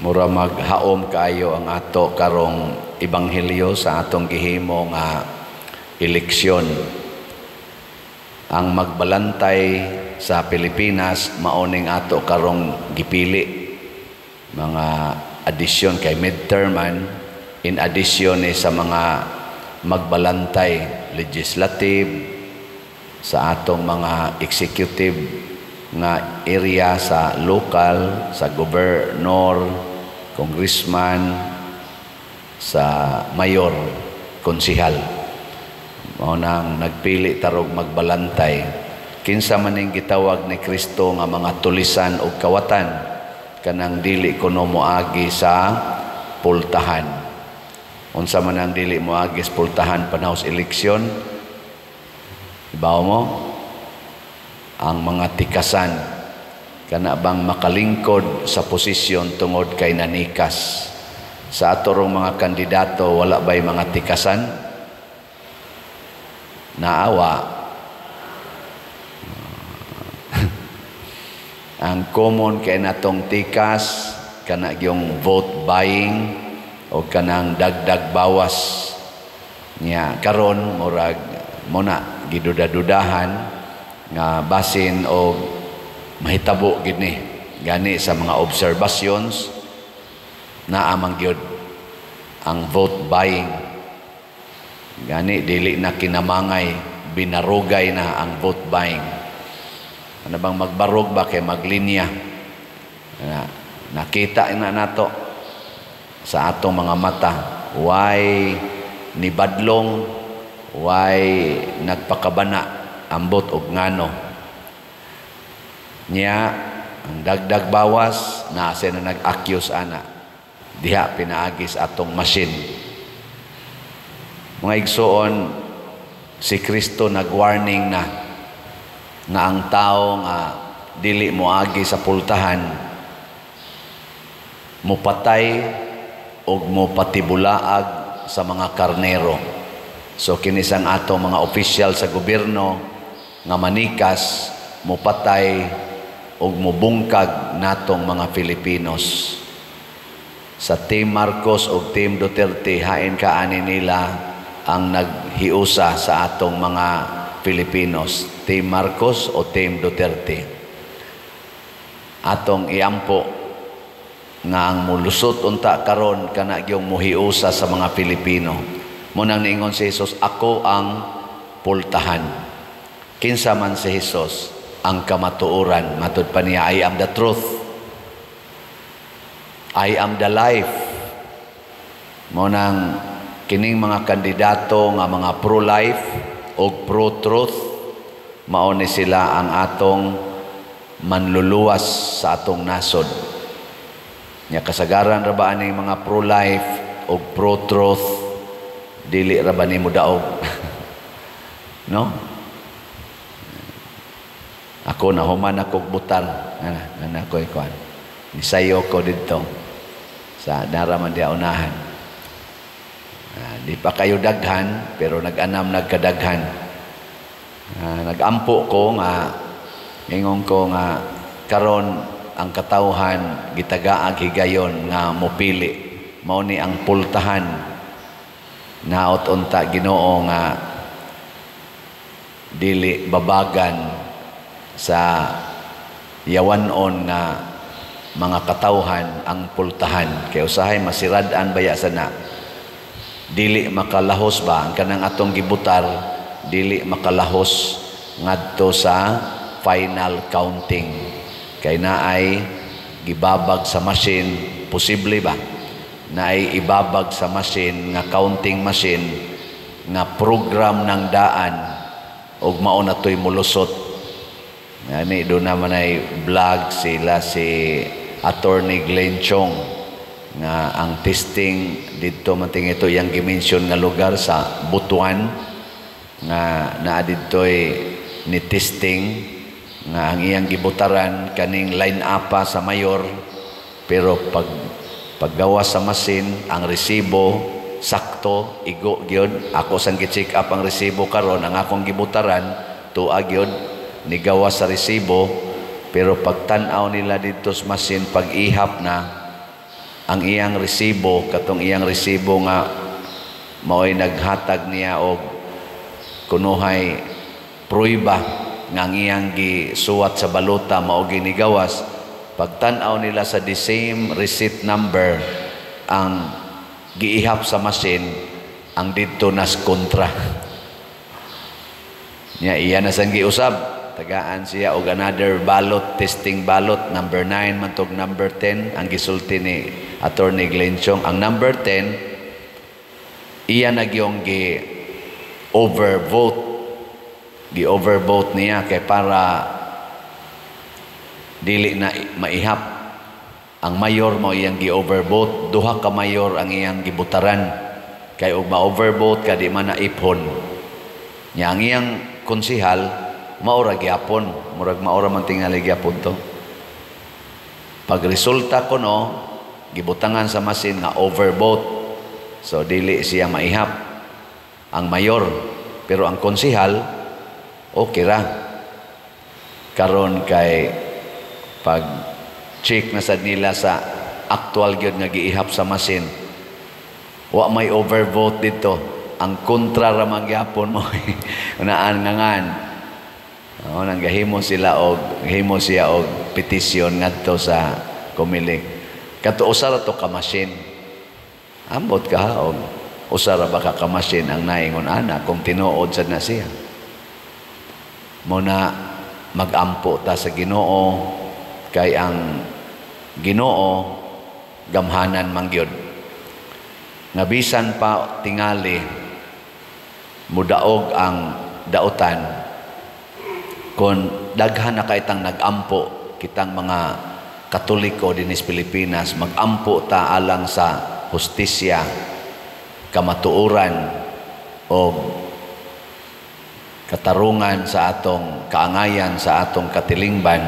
Mura maghaom kaayo ang ato karong ebanghelyo sa atong gihimo nga eleksyon. Ang magbalantay sa Pilipinas maoning ato karong gipili. Mga addition kay midterman, in addition sa mga magbalantay legislative, sa atong mga executive nga area, sa local, sa gobernador, congressman, sa mayor, konsihal. Mao nang nagpili tarog magbalantay. Kinsa man ning gitawag ni Kristo nga mga tulisan o kawatan, kanang dili kuno moagi sa pultahan. Unsa man ang dili moagi sa pultahan panahos eleksyon? Ibaw mo? Ang mga tikasan, kana bang makalingkod sa posisyon tungod kay nanikas. Sa atorong mga kandidato, wala ba'y mga tikasan? Naawa. Ang common kay natong tikas, kana yung vote buying o kanang dagdag bawas niya karon murag muna giduda-dudahan nga basin o mahitabo gid ni gani sa mga observations na amang gyud ang vote buying gani dili na kinamangay, binarugay na ang vote buying. Ano bang magbarog ba kay maglinya? Nakita na nato sa atong mga mata, why nibadlong, why nagpakabana ambot og ngano niya ang dagdag bawas na asa na nag-accuse ana diha pinaagis atong machine. Mga igsoon, si Kristo nag-warning na nga ang tao nga dili moagi sa pultahan mupatay og mupatibulaag sa mga karnero. So kinisang atong mga opisyal sa gobyerno nga manikas, mupatay o mubungkag natong mga Filipinos. Sa Team Marcos o Team Duterte, hain kaani nila ang naghiusa sa atong mga Filipinos. Team Marcos o Team Duterte. Atong iampo nga ang mulusot unta karon kana gyung muhiusa sa mga Pilipino. Munang niingon si Jesus, ako ang pultahan. Kinsa man si Jesus, ang kamatuoran. Matud pa niya, I am the truth. I am the life. Munang kining mga kandidato nga mga pro-life o pro-truth, mauni sila ang atong manluluwas sa atong nasod. Nya kasagaran ra ba aning mga pro-life o pro-truth, dili ra ba nimo daog? No? Ako na human akong butar. Ana ko ikuan. Nisayo ko dito sa naraman dia unahan. Di pa kayo daghan pero nag-anam nagkadaghan. Nag-ampo ko nga ingon ko nga karon ang katawhan gitagaag higayon nga mopili. Mao ni ang pultahan. Naot unta Ginoo nga dili babagan sa yawanon nga mga katawhan ang pultahan. Kay usahay masirad-an baya sana. Dili makalahos ba ang kanang atong gibutar, dili makalahos ngadto sa final counting. Kay naay gibabag sa machine, posible ba? Naay ibabag sa machine nga counting machine nga program ng daan ug mao na toy mulusot. Ani do naman ay vlog sila si Attorney Glenn Chong nga ang testing dito manting ito yang gimension nga lugar sa Butuan nga naa ditoy ni testing nga ang iyang gibutaran kaning line up sa mayor pero paggawa sa masin ang resibo sakto igo gyud ako sang gi-check up ang resibo karon ang akong gibutaran tuag gyud nigawa sa resibo pero pagtan-aw nila dito sa masin pag-ihap na ang iyang resibo, katong iyang resibo nga mao'y naghatag niya og kunuhay pruiba nga ang iyang gisuwat sa balota mao ginigawas. Pagtan-aw nila sa the same receipt number ang giihap sa machine, ang dito nas kontra. Nya iya na sang giusab, tagaan siya og another ballot, testing ballot, number 9 mantog number 10 ang gisulti ni Attorney Glenchong. Ang number 10 iya nagyong gi-overvote niya kay para dili na maihap. Ang mayor mo iyang gi-overvote, duha ka mayor ang iyang gibutaran kay og ma-overvote ka di man na ipon. Nya ang iyang konsihal maura gyapon, murag maura man tingali gyapon to. Pag resulta ko no, gibutangan sa masin nga overvote. So dili siya maihap ang mayor, pero ang konsihal okay ra. Karon kay pag check na sad nila sa actual gyud nga giihap sa masin, wa may overvote dito. Ang kontra ra man gyapon mo unaan ngangan. Nanggahimo sila og himo siya og petisyon ngadto sa Comelec. Kadto usara to ka machine. Ambot ka og usara ba ka machine ang naingon ana kung tinuod sad na siya. Muna magampo ta sa Ginoo kay ang Ginoo gamhanan man gyud. Nga bisan pa tingali mudaog ang dautan kung daghan na kaitang nagampo kitang mga Katoliko dinis Pilipinas, magampo ta alang sa hustisya, kamatuoran o katarungan sa atong kaangayan, sa atong katilingban,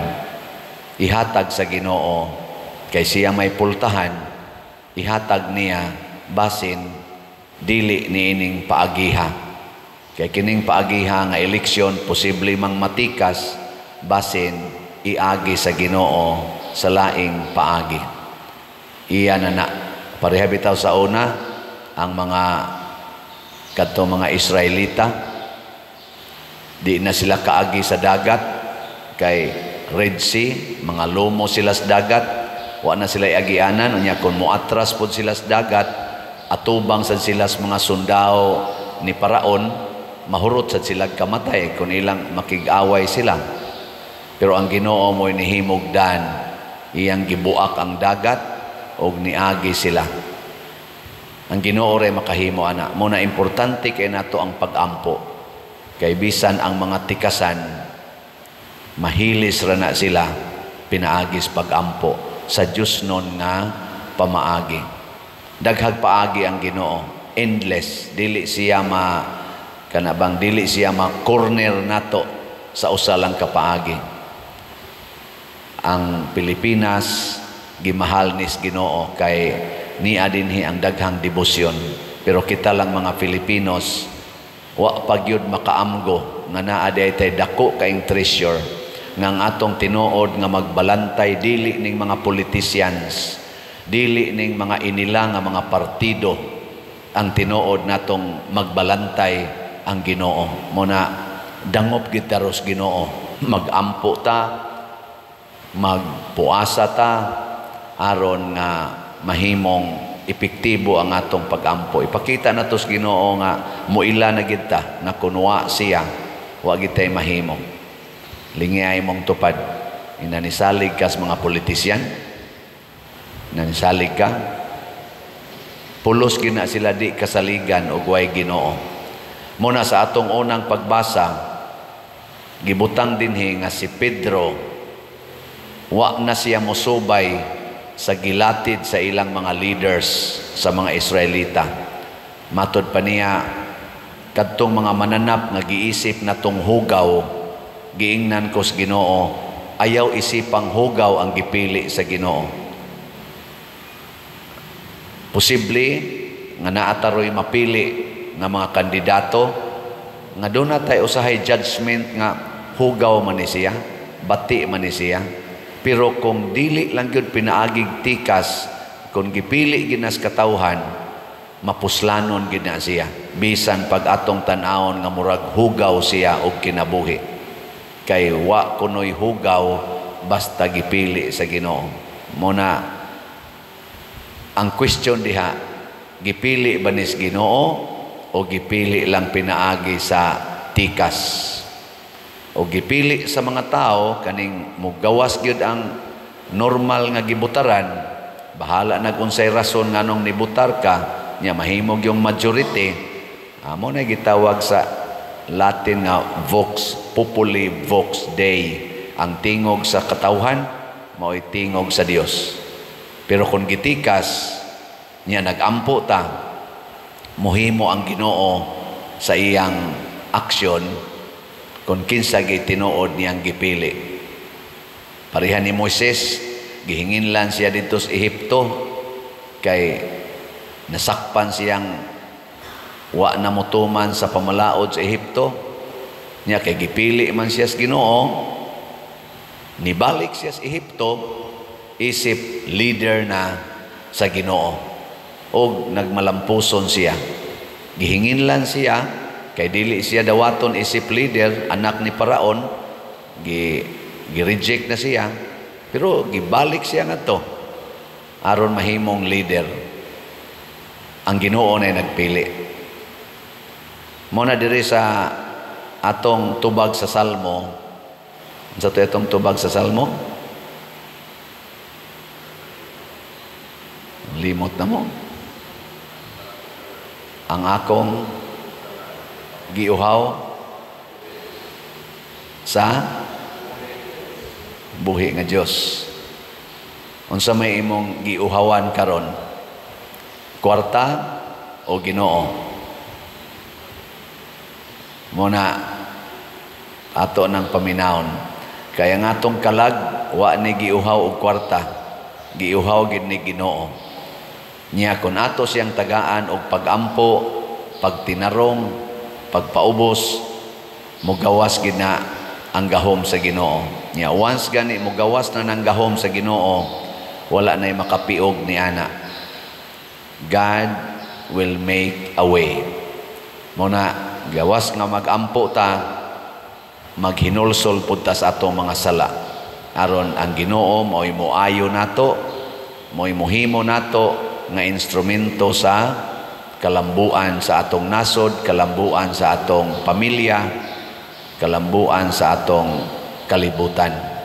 ihatag sa Ginoo kay siya may pultahan, ihatag niya basin dili niining paagiha. Kaya kining paagiha nga eleksyon, posible mang matikas, basin, iagi sa Ginoo sa laing paagi. Iya na pareha bitaw sa una, ang mga kadto mga Israelita, di na sila kaagi sa dagat, kay Red Sea, mga lumo sila sa dagat, wa na sila iagianan, unya kung muatras po sila sa dagat, atubang sa sila sa mga sundao ni Paraon, mahurot sa sila kamatay kung ilang makig-away sila. Pero ang Ginoo mo inihimugdan, iyang gibuak ang dagat og niagi sila. Ang Ginoo ray makahimo ana. Muna importante kay nato ang pag-ampo. Kay bisan ang mga tikasan mahilis ra na sila pinaagis pag-ampo sa Dios non nga pamaagi. Daghag paagi ang Ginoo, endless, dili siya kanabang dili siya ma-corner nato sa usa lang ka paagi. Ang Pilipinas gimahal nis Ginoo kay niya dinhi ang daghang debosyon, pero kita lang mga Filipinos wa pagyud makaamgo nga naa tay dako kaing treasure nga ang atong tinuod nga magbalantay dili ning mga politicians, dili ning mga inila nga mga partido ang tinuod natong magbalantay ang Ginoo. Muna dangop gitaros Ginoo, magampo ta, magpuasa ta aron nga mahimong epektibo ang atong pag-ampo. Ipakita nato sa Ginoo nga muila na gid ta na kunwa siya, wa gid tay mahimo. Lingay mong tupad. Inanisalig ka sa mga politisyan, nanisalig ka, pulos gina sila di kasaligan og way Ginoo. Muna sa atong unang pagbasa, gibutang dinhi nga si Pedro wa na siya mosubay sa gilatid sa ilang mga leaders sa mga Israelita. Matod pa niya, kadtong mga mananap nga giisip natong hugaw, giingnan ko sa Ginoo, ayaw isipang hugaw ang gipili sa Ginoo. Posible nga naataroy mapili nga mga kandidato nga doon na tayo usahay judgment nga hugaw man ni siya, bati man ni siya. Pero kung dili lang yun pinaagig tikas, kung gipili ginas katawhan, mapuslanon gid na siya. Bisan pag atong tan-awon nga murag hugaw siya og kinabuhi. Kay wa kunoy hugaw basta gipili sa Ginoo. Muna ang question diha, gipili ba ni Ginoo o gipili lang pinaagi sa tikas? O gipili sa mga tao kaning mugawas gyud ang normal nga gibutaran, bahala na kung say rason nganong nibutar ka, nya mahimog yung majority. Amo na gitawag sa Latin nga vox populi vox Dei. Ang tingog sa katawhan mao'y tingog sa Dios. Pero kung gitikas nya nagampo ta, muhimo ang Ginoo sa iyang aksyon kung kinsa gitinuod niyang gipili. Parihan ni Moises, gihingin lang siya dito sa Ehipto kay nasakpan siyang wa na mutuman sa pamalaod sa Ehipto. Nya kay gipili man siya sa Ginoo, nibalik siya sa Ehipto isip leader na sa Ginoo o nagmalampuson siya. Gihingin lang siya kay dili siya dawaton isip leader, anak ni Paraon, gi-reject na siya, pero gibalik siya ngadto aron mahimong leader. Ang Ginoo na nagpili. Muna diri sa atong tubag sa Salmo. Sa itong tubag sa Salmo? Limot na mo. Ang akong giuhaw sa buhi nga Dios. Unsa may imong giuhawan karon? Kwarta o Ginoo? Muna ato ng paminawon. Kaya nga atong kalag wa ni giuhaw og kwarta, giuhaw gid ni Ginoo. Nya kun ato siyang tagaan og pagampo, pagtinarong, pagpaubos, mugawas gid na ang gahom sa Ginoo. Nya once gani mugawas na nang gahom sa Ginoo, wala nay makapiog ni ana. God will make a way. Muna gawas nga magampo ta, maghinulsol pud ta sa atong mga sala. Aron ang Ginoo mo'y moayo nato, mo'y mohimo nato nga instrumento sa kalambuan sa atong nasod, kalambuan sa atong pamilya, kalambuan sa atong kalibutan.